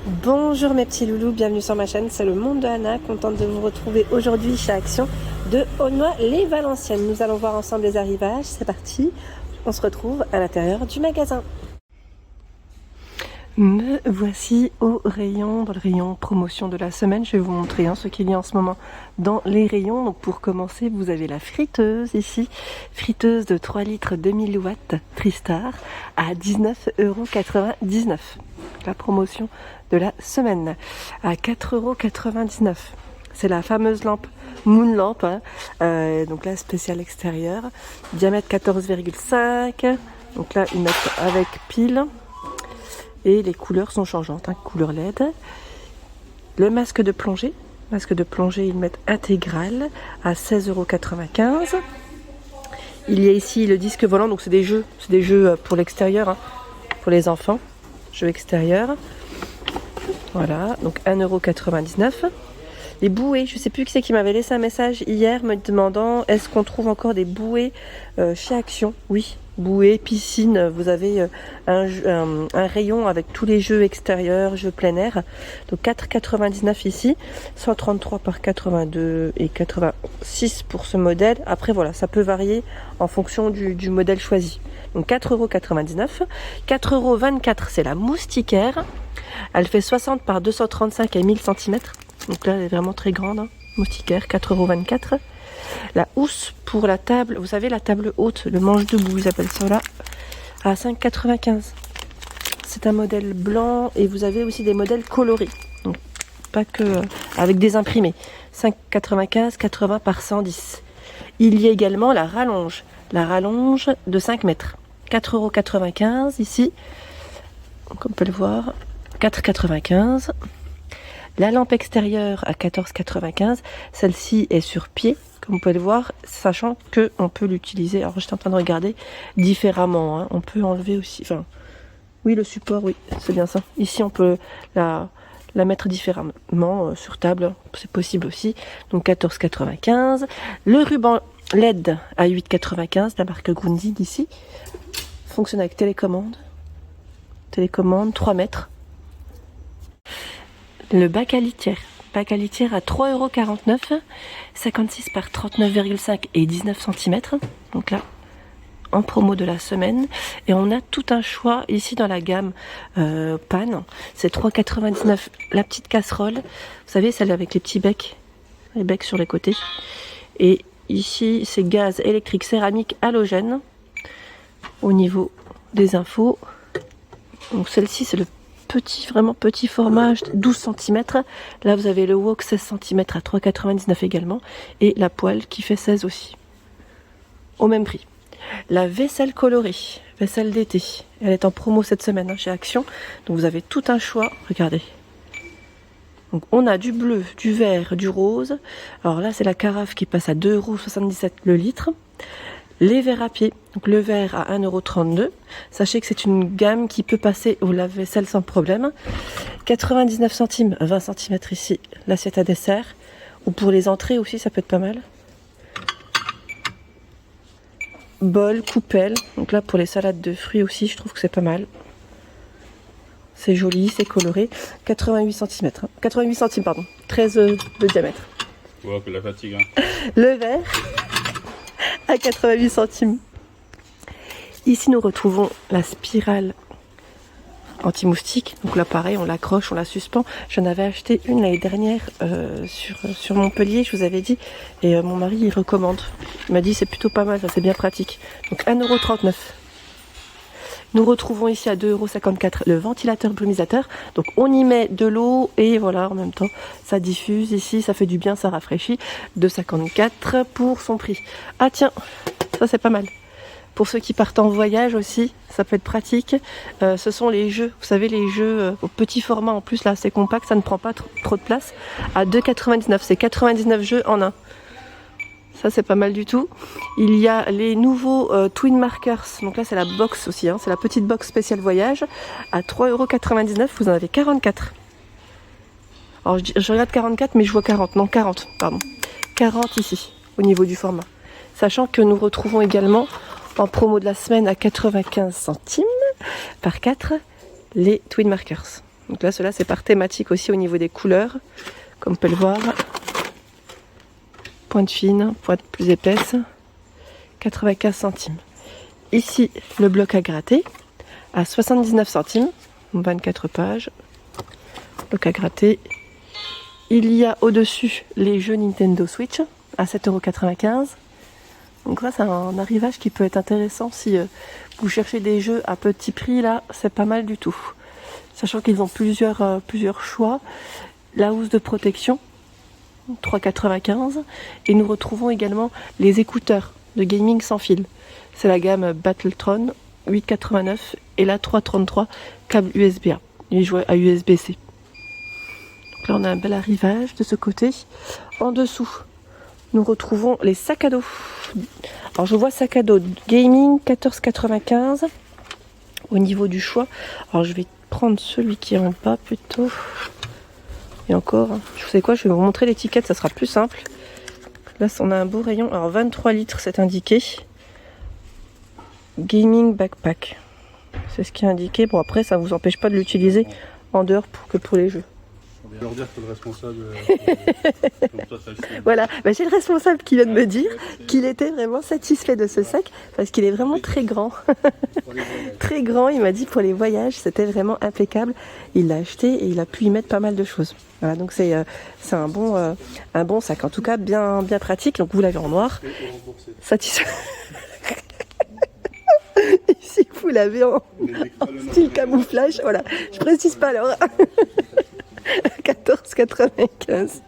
Bonjour mes petits loulous, bienvenue sur ma chaîne, c'est le monde de Anna, contente de vous retrouver aujourd'hui chez Action de Aulnoy-les-Valenciennes. Nous allons voir ensemble les arrivages, c'est parti, on se retrouve à l'intérieur du magasin. Me voici dans le rayon promotion de la semaine. Je vais vous montrer ce qu'il y a en ce moment dans les rayons. Donc pour commencer, vous avez la friteuse ici, friteuse de 3 litres 2000 watts Tristar à 19,99 €. La promotion de la semaine à 4,99 €. C'est la fameuse lampe Moon Lamp, donc là spécial extérieur, diamètre 14,5. Donc là ils mettent avec pile. Et les couleurs sont changeantes, couleur LED. Le masque de plongée, ils mettent intégral à 16,95 €. Il y a ici le disque volant, donc c'est des jeux pour l'extérieur, pour les enfants, jeux extérieurs. Voilà, donc 1,99 €. Les bouées, je ne sais plus qui c'est qui m'avait laissé un message hier me demandant est-ce qu'on trouve encore des bouées chez Action. Oui, bouées, piscine, vous avez un rayon avec tous les jeux extérieurs, jeux plein air. Donc 4,99 € ici, 133 par 82 et 86 pour ce modèle. Après voilà, ça peut varier en fonction du modèle choisi. Donc 4,99 €. 4,24 € c'est la moustiquaire. Elle fait 60 par 235 et 1000 cm. Donc là, elle est vraiment très grande, moustiquaire, 4,24 €. La housse pour la table, vous savez, la table haute, le manche debout, ils appellent ça là, à 5,95 €. C'est un modèle blanc et vous avez aussi des modèles colorés. Donc, pas que avec des imprimés. 5,95 €, 80 par 110. Il y a également la rallonge de 5 mètres. 4,95 € ici. Donc, on peut le voir. 4,95 €. La lampe extérieure à 14,95 €, celle-ci est sur pied, comme vous pouvez le voir, sachant qu'on peut l'utiliser, alors j'étais en train de regarder, différemment, on peut enlever aussi, oui le support, oui, c'est bien ça. Ici on peut la mettre différemment sur table, c'est possible aussi, donc 14,95 €. Le ruban LED à 8,95 €, la marque Grundig ici, fonctionne avec télécommande, 3 mètres. Le bac à litière à 3,49 €, 56 par 39,5 et 19 cm. Donc là, en promo de la semaine. Et on a tout un choix ici dans la gamme panne. C'est 3,99 € la petite casserole. Vous savez, celle avec les petits becs, les becs sur les côtés. Et ici, c'est gaz électrique céramique halogène. Au niveau des infos. Donc celle-ci, c'est le vraiment petit format, 12 cm. Là vous avez le wok 16 cm à 3,99 € également. Et la poêle qui fait 16 aussi. Au même prix. La vaisselle colorée, vaisselle d'été. Elle est en promo cette semaine chez Action. Donc vous avez tout un choix. Regardez. Donc on a du bleu, du vert, du rose. Alors là c'est la carafe qui passe à 2,77 € le litre. Les verres à pied, donc le verre à 1,32 €. Sachez que c'est une gamme qui peut passer au lave-vaisselle sans problème. 99 centimes, 20 cm ici, l'assiette à dessert. Ou pour les entrées aussi, ça peut être pas mal. Bol, coupelle. Donc là, pour les salades de fruits aussi, je trouve que c'est pas mal. C'est joli, c'est coloré. 88 cm. 88 centimes, pardon. 13 de diamètre. Ouais, que la fatigue. Le verre à 88 centimes. Ici nous retrouvons la spirale anti-moustique. Donc là pareil, on l'accroche, on la suspend. J'en avais acheté une l'année dernière sur Montpellier, je vous avais dit. Et mon mari il recommande. Il m'a dit c'est plutôt pas mal, ça c'est bien pratique. Donc 1,39 €. Nous retrouvons ici à 2,54 € le ventilateur brumisateur. Donc on y met de l'eau et voilà, en même temps ça diffuse ici, ça fait du bien, ça rafraîchit. 2,54 € pour son prix. Ah tiens, ça c'est pas mal. Pour ceux qui partent en voyage aussi, ça peut être pratique. Ce sont les jeux, vous savez les jeux au petit format en plus, là c'est compact, ça ne prend pas trop de place. À 2,99 €, c'est 99 jeux en un. Ça c'est pas mal du tout. Il y a les nouveaux Twin Markers. Donc là c'est la box aussi, c'est la petite box spéciale voyage. À 3,99 €, vous en avez 44. Alors je regarde 44 mais je vois 40. Non 40, pardon. 40 ici, au niveau du format. Sachant que nous retrouvons également en promo de la semaine à 95 centimes par 4 les Twin Markers. Donc là, cela c'est par thématique aussi au niveau des couleurs, comme on peut le voir. Pointe fine, pointe plus épaisse, 95 centimes. Ici, le bloc à gratter à 79 centimes, 24 pages. Bloc à gratter. Il y a au-dessus les jeux Nintendo Switch à 7,95 €. Donc ça, c'est un arrivage qui peut être intéressant si vous cherchez des jeux à petit prix. Là, c'est pas mal du tout. Sachant qu'ils ont plusieurs choix. La housse de protection, 3,95 €. Et nous retrouvons également les écouteurs de gaming sans fil. C'est la gamme Battletron, 8,89 €. Et la 3,33 câble USB-A. Il joue à USB-C. Donc là, on a un bel arrivage de ce côté. En dessous, nous retrouvons les sacs à dos. Alors, je vois sac à dos gaming, 14,95 € au niveau du choix. Alors, je vais prendre celui qui est en bas plutôt. Et encore, je sais quoi, je vais vous montrer l'étiquette, ça sera plus simple. Là, on a un beau rayon. Alors, 23 litres, c'est indiqué. Gaming backpack. C'est ce qui est indiqué. Bon, après, ça ne vous empêche pas de l'utiliser en dehors que pour les jeux. On va leur dire que le responsable. Comme toi, voilà, j'ai le responsable qui vient de me dire qu'il était vraiment satisfait de ce sac parce qu'il est vraiment très grand. Très grand, il m'a dit pour les voyages, c'était vraiment impeccable. Il l'a acheté et il a pu y mettre pas mal de choses. Voilà, donc c'est un bon sac, en tout cas bien pratique. Donc vous l'avez en noir. Satisfait. Ici, vous l'avez en style camouflage. Voilà, je précise pas alors. 14,95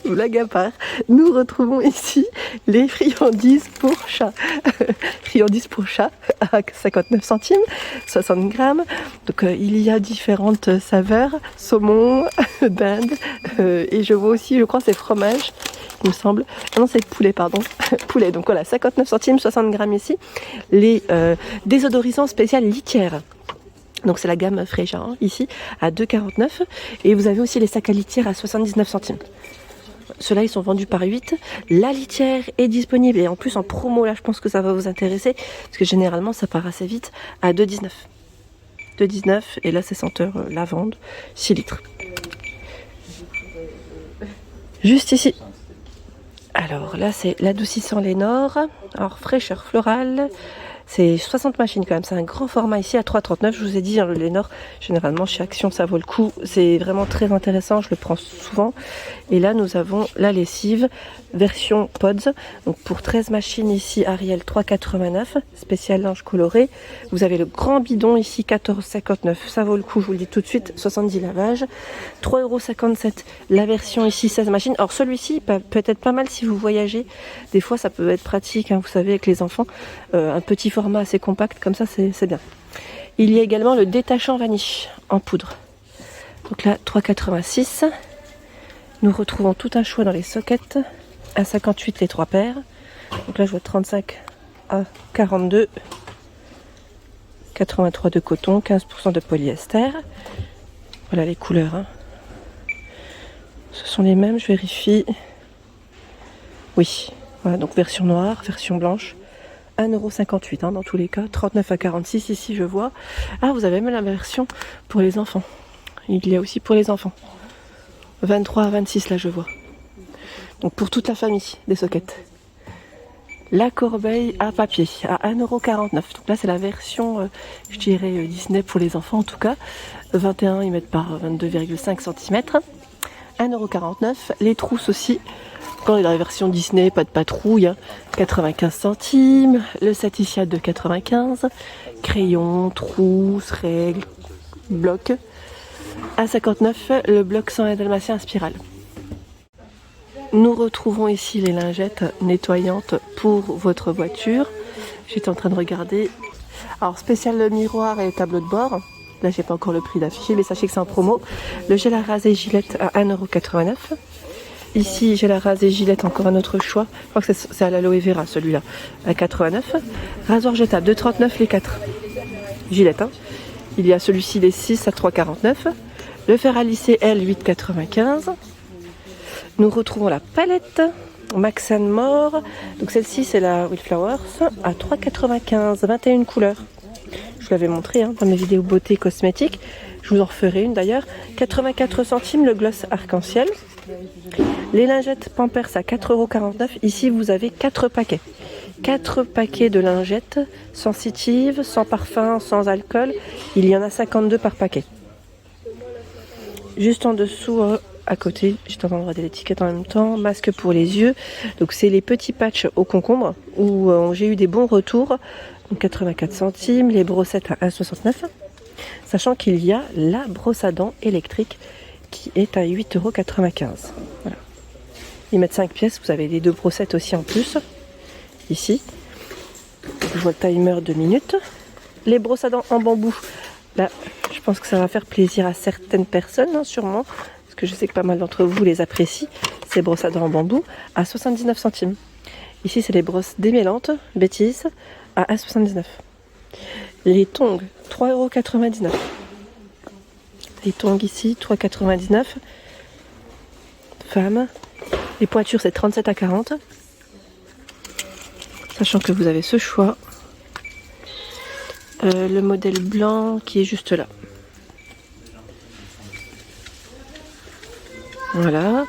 €. Blague à part, nous retrouvons ici les friandises pour chat. Friandises pour chat à 59 centimes, 60 grammes. Donc il y a différentes saveurs, saumon, dinde, et je vois aussi, je crois, c'est fromage, il me semble. Ah non, c'est poulet, pardon. Poulet, donc voilà, 59 centimes, 60 grammes ici. Les désodorisants spécial litière. Donc c'est la gamme Freja ici à 2,49 €. Et vous avez aussi les sacs à litière à 79 centimes. Ceux-là, ils sont vendus par 8. La litière est disponible et en plus en promo, là je pense que ça va vous intéresser parce que généralement ça part assez vite, à 2,19 €. 2,19 € et là c'est senteur lavande, 6 litres. Juste ici. Alors là c'est l'adoucissant Lénore. Alors fraîcheur florale. C'est 60 machines quand même, c'est un grand format ici à 3,39 €. Je vous ai dit, hein, le Lénore, généralement chez Action ça vaut le coup. C'est vraiment très intéressant, je le prends souvent. Et là nous avons la lessive version Pods. Donc pour 13 machines ici, Ariel 3,89 €, spécial linge coloré. Vous avez le grand bidon ici, 14,59 €. Ça vaut le coup, je vous le dis tout de suite, 70 lavages. 3,57 € la version ici, 16 machines. Alors celui-ci peut être pas mal si vous voyagez. Des fois ça peut être pratique, hein, vous savez, avec les enfants. Un petit format assez compact, comme ça c'est bien. Il y a également le détachant vanille en poudre. Donc là, 3,86 €. Nous retrouvons tout un choix dans les sockets. À 58 les 3 paires. Donc là je vois 35 à 42. 83 de coton, 15% de polyester. Voilà les couleurs, hein. Ce sont les mêmes, je vérifie. Oui, voilà, donc version noire, version blanche. 1,58 € hein, dans tous les cas. 39 à 46 ici je vois. Ah, vous avez même la version pour les enfants. Il y a aussi pour les enfants. 23 à 26 là je vois. Donc pour toute la famille des sockets. La corbeille à papier à 1,49 €. Donc là c'est la version, je dirais Disney pour les enfants en tout cas. 21 mm par 22,5 cm. 1,49 €. Les trousses aussi. Quand on est dans la version Disney, pas de patrouille, hein, 95 centimes. Le set ici à 2,95 €. Crayon, trousse, règles, bloc. À 59, le bloc sans dalmatien à spirale. Nous retrouvons ici les lingettes nettoyantes pour votre voiture. J'étais en train de regarder. Alors spécial miroir et tableau de bord. Là j'ai pas encore le prix d'affiché, mais sachez que c'est en promo. Le gel à raser Gillette à 1,89 €. Ici gel à raser Gillette, encore un autre choix. Je crois que c'est à l'aloe vera celui-là, à 89 €. Rasoir jetable, 2,39 € les 4. Gillette, hein. Il y a celui-ci les 6 à 3,49 €. Le fer à lisser L, 8,95 €. Nous retrouvons la palette Max & More. Donc celle-ci c'est la Wildflowers à 3,95 €, 21 couleurs. Je vous l'avais montré hein, dans mes vidéos beauté cosmétique. Je Je vous en referai une d'ailleurs. 84 centimes le gloss arc-en-ciel. Les lingettes Pampers à 4,49 €. Ici, vous avez 4 paquets. 4 paquets de lingettes sensitives, sans parfum, sans alcool. Il y en a 52 par paquet. Juste en dessous, à côté, j'étais en train de regarder l'étiquette en même temps. Masque pour les yeux. Donc, c'est les petits patchs au concombre où j'ai eu des bons retours. Donc, 84 centimes. Les brossettes à 1,69 €. Sachant qu'il y a la brosse à dents électrique qui est à 8,95 €. Voilà. Ils mettent 5 pièces. Vous avez les 2 brossettes aussi en plus. Ici. Je vois le timer 2 minutes. Les brosses à dents en bambou. Là, je pense que ça va faire plaisir à certaines personnes, hein, sûrement. Parce que je sais que pas mal d'entre vous les apprécient. Ces brosses à dents en bambou à 79 centimes. Ici, c'est les brosses démêlantes, bêtises, à 1,79 €. Les tongs, 3,99 €. Les tongs ici, 3,99 €. Femmes. Les pointures, c'est 37 à 40. Sachant que vous avez ce choix. Le modèle blanc qui est juste là. Voilà.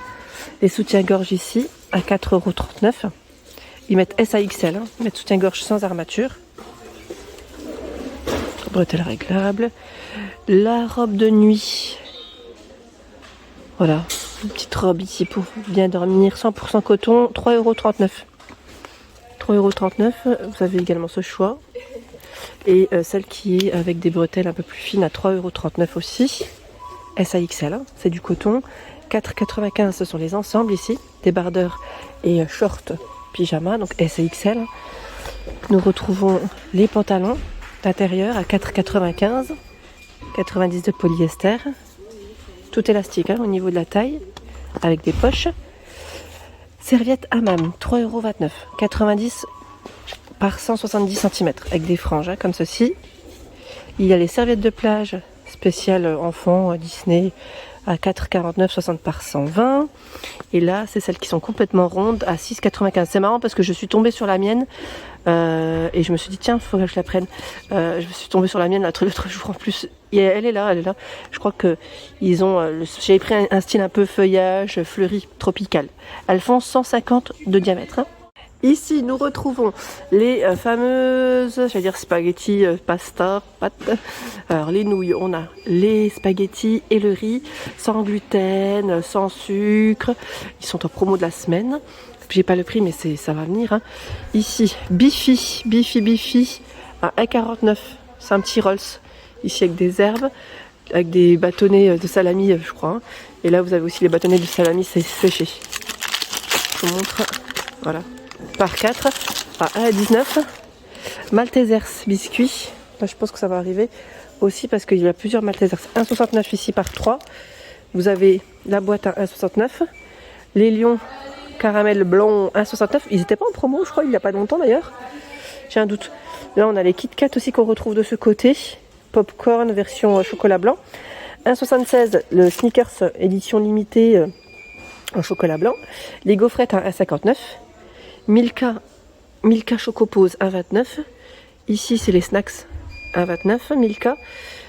Les soutiens-gorge ici, à 4,39 €. Ils mettent SAXL, hein. Ils mettent soutien-gorge sans armature. Bretelles réglables. La robe de nuit. Voilà. Une petite robe ici pour bien dormir. 100% coton. 3,39 €. 3,39 €. Vous avez également ce choix. Et celle qui est avec des bretelles un peu plus fines à 3,39 € aussi. SAXL, hein. C'est du coton. 4,95 €, ce sont les ensembles ici. Débardeurs et shorts pyjama. Donc SAXL. Nous retrouvons les pantalons d'intérieur à 4,95 €. 90 de polyester. Tout élastique, hein, au niveau de la taille. Avec des poches. Serviette hammam, 3,29 €. 90 par 170 cm. Avec des franges, hein, comme ceci. Il y a les serviettes de plage spéciales enfants Disney à 4,49 €, 60 par 120. Et là, c'est celles qui sont complètement rondes à 6,95 €. C'est marrant parce que je suis tombée sur la mienne et je me suis dit, tiens, il faut que je la prenne. Je me suis tombée sur la mienne l'autre jour en plus. Et elle est là, elle est là. Je crois que ils ont. J'avais pris un style un peu feuillage, fleuri, tropical. Elles font 150 de diamètre. Hein. Ici, nous retrouvons les fameuses, j'allais dire spaghettis, pasta, pâtes. Alors, les nouilles, on a les spaghettis et le riz, sans gluten, sans sucre. Ils sont en promo de la semaine. J'ai pas le prix, mais ça va venir. Hein. Ici, Bifi, à 1,49 €. C'est un petit Rolls. Ici, avec des herbes, avec des bâtonnets de salami, je crois. Hein. Et là, vous avez aussi les bâtonnets de salami séchés. Je vous montre. Voilà. Par 4 à 1,19 €. Maltesers biscuits. Là, je pense que ça va arriver aussi parce qu'il y a plusieurs Maltesers. 1,69 € ici par 3. Vous avez la boîte à 1,69 €. Les lions caramel blanc 1,69 €. Ils n'étaient pas en promo, je crois, il n'y a pas longtemps d'ailleurs. J'ai un doute. Là, on a les Kit Kat aussi qu'on retrouve de ce côté. Popcorn version chocolat blanc. 1,76 € le Snickers édition limitée en chocolat blanc. Les gaufrettes à 1,59 €. Milka Chocopose 1,29 €. Ici, c'est les snacks 1,29 €. Milka.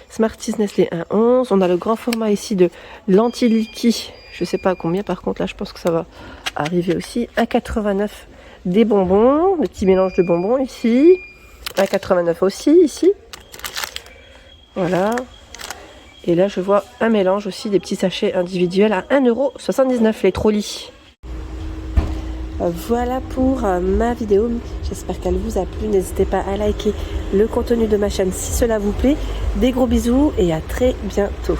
Smarties Nestlé 1,11 €. On a le grand format ici de l'Antiliki. Je ne sais pas à combien, par contre, là, je pense que ça va arriver aussi. 1,89 € des bonbons. Le petit mélange de bonbons ici. 1,89 € aussi, ici. Voilà. Et là, je vois un mélange aussi des petits sachets individuels à 1,79 € les trolleys. Voilà pour ma vidéo, j'espère qu'elle vous a plu, n'hésitez pas à liker le contenu de ma chaîne si cela vous plaît. Des gros bisous et à très bientôt.